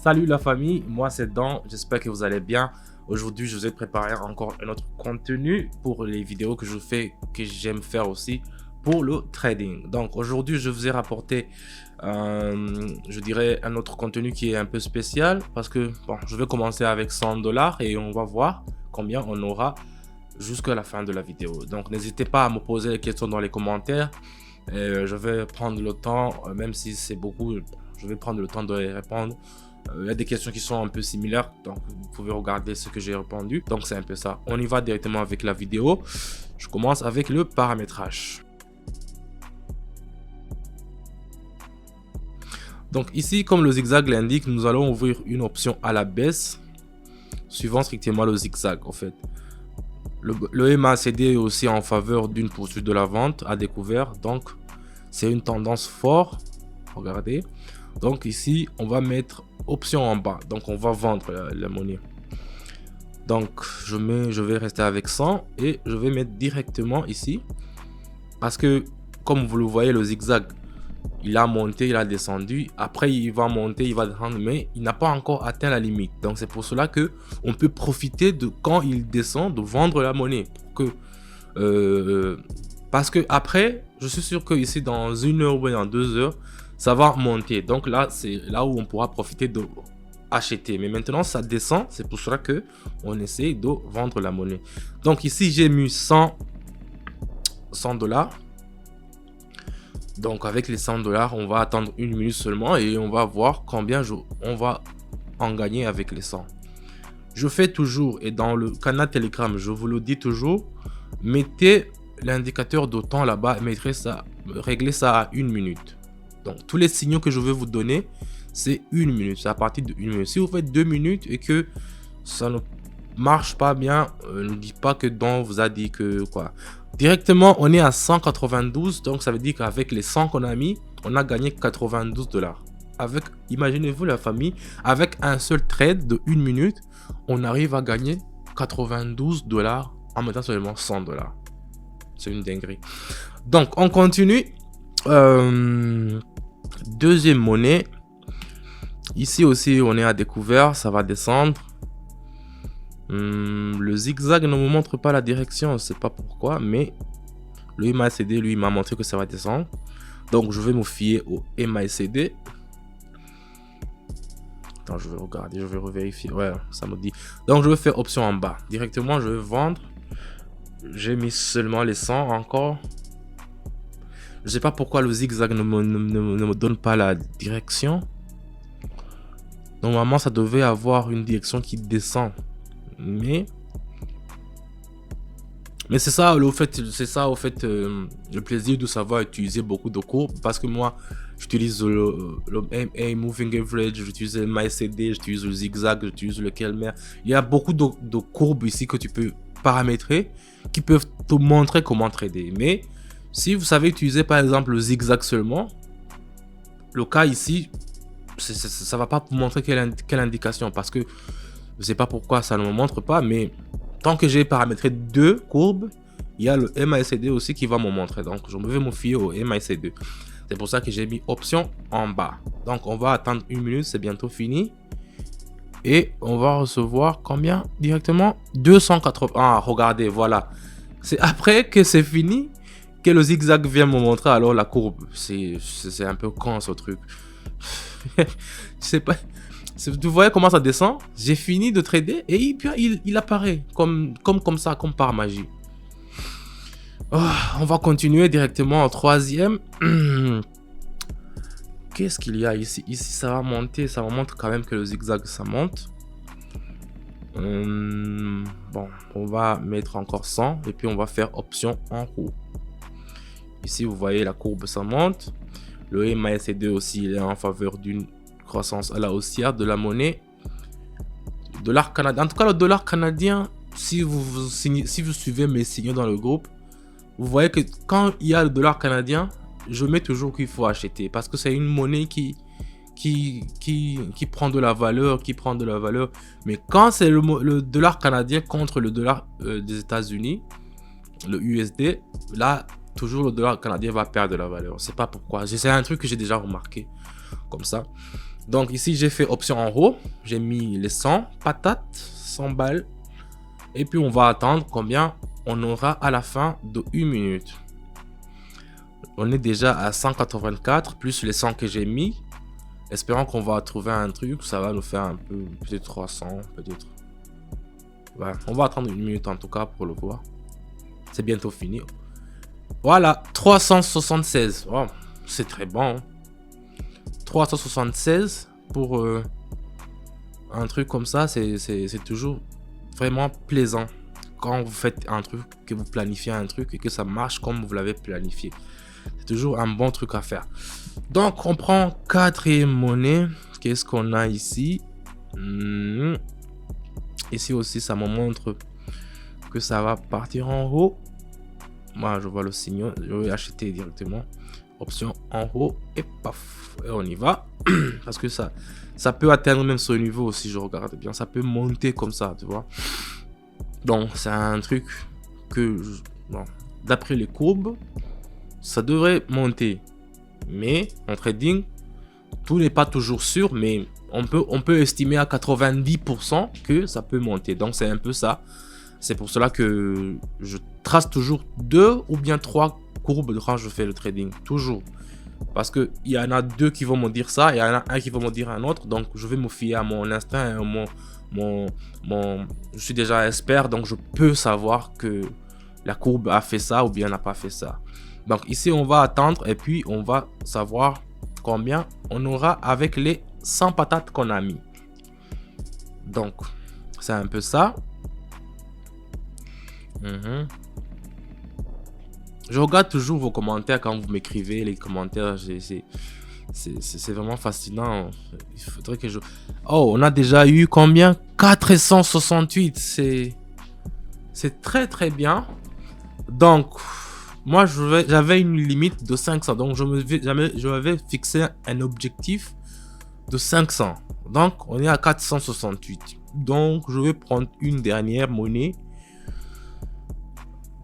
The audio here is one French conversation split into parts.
Salut la famille, moi c'est Dan, j'espère que vous allez bien. Aujourd'hui, je vous ai préparé encore un autre contenu pour les vidéos que je fais, que j'aime faire aussi pour le trading. Donc aujourd'hui, je vous ai rapporté, je dirais, un autre contenu qui est un peu spécial parce que bon, je vais commencer avec 100$ et on va voir combien on aura jusqu'à la fin de la vidéo. Donc n'hésitez pas à me poser les questions dans les commentaires. Je vais prendre le temps, même si c'est beaucoup, je vais prendre le temps de les répondre. Il y a des questions qui sont un peu similaires, donc vous pouvez regarder ce que j'ai répondu. Donc c'est un peu ça. On y va directement avec la vidéo. Je commence avec le paramétrage. Donc ici, comme le zigzag l'indique, nous allons ouvrir une option à la baisse, suivant strictement le zigzag en fait. Le MACD est aussi en faveur d'une poursuite de la vente à découvert, donc c'est une tendance forte. Regardez. Donc ici, on va mettre option en bas, donc on va vendre la monnaie. Donc je vais rester avec 100 et je vais mettre directement ici parce que comme vous le voyez, le zigzag il a monté, il a descendu, après il va monter, il va descendre, mais il n'a pas encore atteint la limite. Donc c'est pour cela que on peut profiter de quand il descend de vendre la monnaie pour que parce que après je suis sûr que ici dans 1 heure ou dans 2 heures ça va monter. Donc là c'est là où on pourra profiter de acheter, mais maintenant ça descend, c'est pour cela que on essaie de vendre la monnaie. Donc ici j'ai mis 100$. Donc avec les 100$, on va attendre 1 minute seulement et on va voir combien on va en gagner avec les 100. Je fais toujours, et dans le canal Telegram, je vous le dis toujours, mettez l'indicateur de temps là-bas, réglez ça à 1 minute. Donc tous les signaux que je vais vous donner, c'est 1 minute, c'est à partir de 1 minute. Si vous faites 2 minutes et que ça ne marche pas bien, ne dites pas que Don vous a dit que quoi. Directement, on est à 192, donc ça veut dire qu'avec les 100 qu'on a mis, on a gagné 92$. Avec, imaginez-vous la famille, avec un seul trade de 1 minute, on arrive à gagner 92$ en mettant seulement 100$. C'est une dinguerie. Donc, on continue. Deuxième monnaie. Ici aussi, on est à découvert, ça va descendre. Le zigzag ne me montre pas la direction, je ne sais pas pourquoi, mais le MACD lui m'a montré que ça va descendre. Donc je vais me fier au MACD. Attends, je vais regarder, je vais revérifier. Ouais, ça me dit. Donc je vais faire option en bas. Directement, je vais vendre. J'ai mis seulement les 100 encore. Je ne sais pas pourquoi le zigzag ne me donne pas la direction. Normalement, ça devait avoir une direction qui descend. Mais c'est ça au fait, le plaisir de savoir utiliser beaucoup de courbes, parce que moi j'utilise le MA Moving Average, j'utilise le MACD, j'utilise le zigzag, j'utilise le Kelmer. Il y a beaucoup de courbes ici que tu peux paramétrer qui peuvent te montrer comment trader. Mais si vous savez utiliser par exemple le zigzag seulement, le cas ici ça va pas vous montrer quelle indication, parce que je sais pas pourquoi ça ne me montre pas, mais tant que j'ai paramétré 2 courbes, il y a le MACD aussi qui va me montrer. Donc je vais me fier au MACD. C'est pour ça que j'ai mis option en bas. Donc on va attendre 1 minute, c'est bientôt fini. Et on va recevoir combien directement? 280. Ah, regardez, voilà. C'est après que c'est fini que le zigzag vient me montrer alors la courbe. C'est un peu con ce truc. Je sais pas. Vous voyez comment ça descend? J'ai fini de trader et puis il apparaît comme ça, comme par magie. Oh, on va continuer directement en troisième. Qu'est-ce qu'il y a ici? Ici, ça va monter. Ça me montre quand même que le zigzag, ça monte. Bon, on va mettre encore 100 et puis on va faire option en haut. Ici, vous voyez la courbe, ça monte. Le MACD aussi, il est en faveur d'une croissance à la haussière de la monnaie. Dollar canadien. En tout cas, le dollar canadien, si vous suivez mes signaux dans le groupe, vous voyez que quand il y a le dollar canadien, je mets toujours qu'il faut acheter, parce que c'est une monnaie qui prend de la valeur, Mais quand c'est le dollar canadien contre le dollar des États-Unis, le USD, là, toujours le dollar canadien va perdre de la valeur. Je sais pas pourquoi. C'est un truc que j'ai déjà remarqué comme ça. Donc ici, j'ai fait option en haut. J'ai mis les 100 patates, 100 balles. Et puis, on va attendre combien on aura à la fin de 1 minute. On est déjà à 184 plus les 100 que j'ai mis. Espérons qu'on va trouver un truc. Ça va nous faire un peu, peut-être 300, peut-être. Ouais, on va attendre 1 minute en tout cas pour le voir. C'est bientôt fini. Voilà, 376. Oh, c'est très bon. 376 pour un truc comme ça, c'est toujours vraiment plaisant. Quand vous faites un truc, que vous planifiez un truc et que ça marche comme vous l'avez planifié. C'est toujours un bon truc à faire. Donc, on prend 4e monnaie. Qu'est-ce qu'on a ici? Ici aussi, ça me montre que ça va partir en haut. Moi, je vois le signal. Je vais acheter directement. Option en haut. Et paf. Et on y va. Parce que ça peut atteindre même ce niveau si je regarde bien. Ça peut monter comme ça, tu vois. Donc, c'est un truc que, bon, d'après les courbes, ça devrait monter. Mais en trading, tout n'est pas toujours sûr. Mais on peut estimer à 90% que ça peut monter. Donc, c'est un peu ça. C'est pour cela que je trace toujours 2 ou bien 3 courbes quand je fais le trading. Toujours. Parce qu'il y en a 2 qui vont me dire ça. Et il y en a un qui va me dire un autre. Donc, je vais me fier à mon instinct. Je suis déjà expert. Donc, je peux savoir que la courbe a fait ça ou bien n'a pas fait ça. Donc, ici, on va attendre. Et puis, on va savoir combien on aura avec les 100 patates qu'on a mis. Donc, c'est un peu ça. Je regarde toujours vos commentaires quand vous m'écrivez. Les commentaires, c'est vraiment fascinant. Il faudrait que je... Oh, on a déjà eu combien? 468. C'est très très bien. Donc, moi, j'avais une limite de 500. Donc, je m'avais fixé un objectif de 500. Donc, on est à 468. Donc, je vais prendre une dernière monnaie.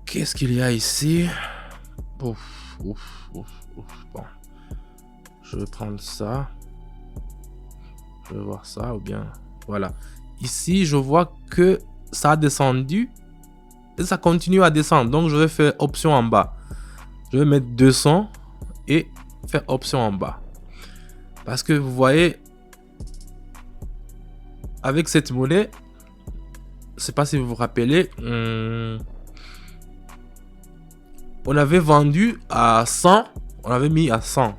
Qu'est-ce qu'il y a ici? Bon. Je vais prendre ça. Je vais voir ça ou bien... Voilà. Ici, je vois que ça a descendu. Et ça continue à descendre. Donc, je vais faire option en bas. Je vais mettre 200 et faire option en bas. Parce que vous voyez, avec cette monnaie, je ne sais pas si vous vous rappelez, on avait vendu à 100, on avait mis à 100.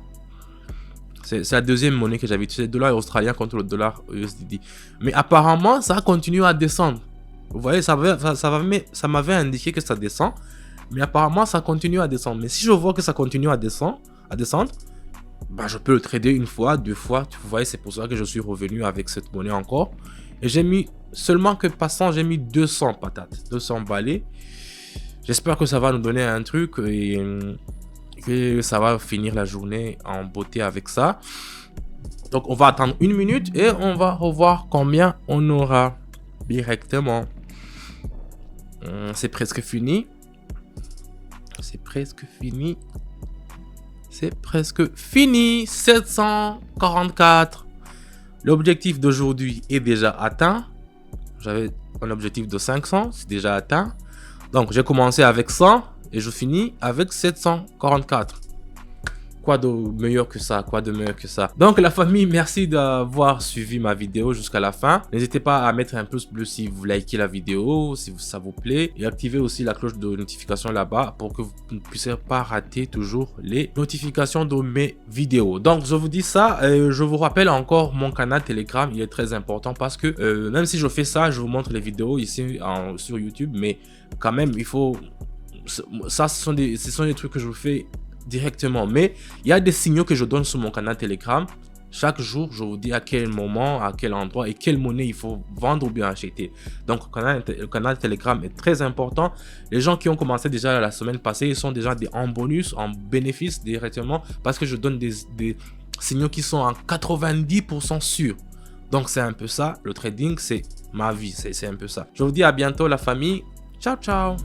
C'est la deuxième monnaie que j'avais utilisée, le dollar australien contre le dollar USD. Mais apparemment, ça continue à descendre. Vous voyez, ça m'avait indiqué que ça descend. Mais apparemment, ça continue à descendre. Mais si je vois que ça continue à descendre, bah, je peux le trader une fois, 2 fois. Vous voyez, c'est pour ça que je suis revenu avec cette monnaie encore. Et j'ai mis, seulement que passant, j'ai mis 200 patates, 200 balais. J'espère que ça va nous donner un truc et que ça va finir la journée en beauté avec ça. Donc, on va attendre 1 minute et on va revoir combien on aura directement. C'est presque fini. C'est presque fini. C'est presque fini. 744. L'objectif d'aujourd'hui est déjà atteint. J'avais un objectif de 500. C'est déjà atteint. Donc, j'ai commencé avec 100 et je finis avec 744. Quoi de meilleur que ça? Quoi de meilleur que ça? Donc, la famille, merci d'avoir suivi ma vidéo jusqu'à la fin. N'hésitez pas à mettre un pouce bleu si vous likez la vidéo, si ça vous plaît. Et activez aussi la cloche de notification là-bas pour que vous ne puissiez pas rater toujours les notifications de mes vidéos. Donc, je vous dis ça. Je vous rappelle encore mon canal Telegram. Il est très important parce que même si je fais ça, je vous montre les vidéos ici sur YouTube. Mais quand même, il faut... Ça, ce sont des trucs que je fais directement, mais il y a des signaux que je donne sur mon canal Telegram. Chaque jour, je vous dis à quel moment, à quel endroit et quelle monnaie il faut vendre ou bien acheter. Donc, le canal Telegram est très important. Les gens qui ont commencé déjà la semaine passée, ils sont déjà en bonus, en bénéfice directement parce que je donne des signaux qui sont en 90% sûrs. Donc, c'est un peu ça. Le trading, c'est ma vie. C'est un peu ça. Je vous dis à bientôt, la famille. Ciao, ciao.